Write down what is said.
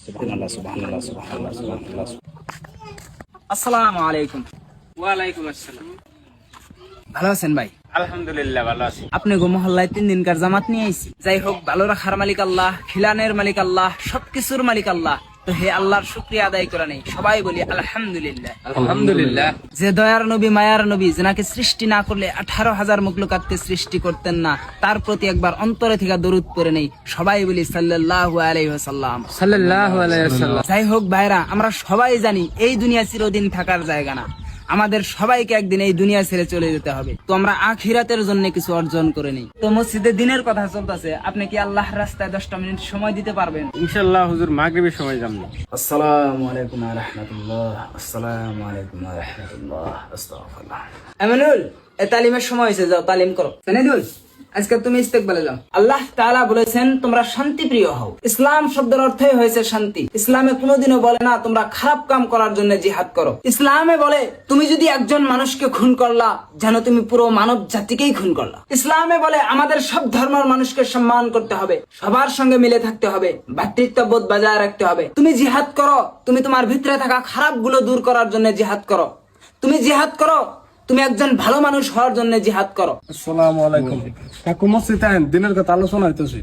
সুবহানাল্লাহ সুবহানাল্লাহ সুবহানাল্লাহ সুবহানাল্লাহ। আসসালামু আলাইকুম। ওয়ালাইকুম আসসালাম। ভালো আছেন ভাই? আলহামদুলিল্লাহ ভালো আছি। আপনি গো মহল্লায় 3 দিনকার জামাত নিয়ে আইছি। যাই হোক, ভালো রাখার মালিক আল্লাহ, খিলানের মালিক আল্লাহ, সবকিছুর মালিক আল্লাহ। তো হে আল্লাহর শুকরিয়া আদায় করে নেই, সবাই বলি আলহামদুলিল্লাহ। আলহামদুলিল্লাহ। যে দয়ার নবী মায়ার নবী যেনাকে সৃষ্টি না করলে 18,000 মখলুকাতকে সৃষ্টি করতেন না, তার প্রতি একবার অন্তরে থেকে দরুদ পড়ে নেই, সবাই বলি সাল্লাল্লাহু আলাইহি ওয়াসাল্লাম। সাল্লাল্লাহু আলাইহি ওয়াসাল্লাম। যাই হোক ভাইরা, আমরা সবাই জানি এই দুনিয়া চিরদিন থাকার জায়গা না। আমাদের সবাইকে একদিন এই দুনিয়া ছেড়ে চলে যেতে হবে। তো আমরা আখিরাতের জন্য কিছু অর্জন করে নেই। তো মসজিদে দিনের কথা চলতেছে, আপনি কি আল্লাহর রাস্তায় 10টা মিনিট সময় দিতে পারবেন? ইনশাআল্লাহ হুজুর মাগরিবের সময় যাবো। আসসালামু আলাইকুম ওয়া রাহমাতুল্লাহ। আসসালামু আলাইকুম ওয়া রাহমাতুল্লাহ। আস্তাগফিরুল্লাহ। আমিনুল, তালিমের সময় হয়েছে, যাও তালিম করো। সানিদুল, আজকে তুমি ইস্তেকবালে যাও। আল্লাহ তাআলা বলেছেন তোমরা শান্তি প্রিয় হও। ইসলাম শব্দের অর্থই হয়েছে শান্তি। ইসলামে কোনোদিনও বলে না তোমরা খারাপ কাম করার জন্য জিহাদ করো। ইসলামে বলে তুমি যদি একজন মানুষকে খুন করলা, যেন তুমি পুরো মানব জাতিকেই খুন করলা। ইসলামে বলে আমাদের সব ধর্মের মানুষকে সম্মান করতে হবে, সবার সঙ্গে মিলে থাকতে হবে, ভ্রাতৃত্ববোধ বজায় রাখতে হবে। তুমি জিহাদ করো, তুমি তোমার ভিতরে থাকা খারাপ গুলো দূর করার জন্য জিহাদ করো। তুমি জিহাদ করো, তুমি একজন ভালো মানুষ হওয়ার জন্য জিহাদ করো। আসসালামু আলাইকুম। কাকু মসজিদে আইন, দিনের কথা আলোচনা হইতেছে।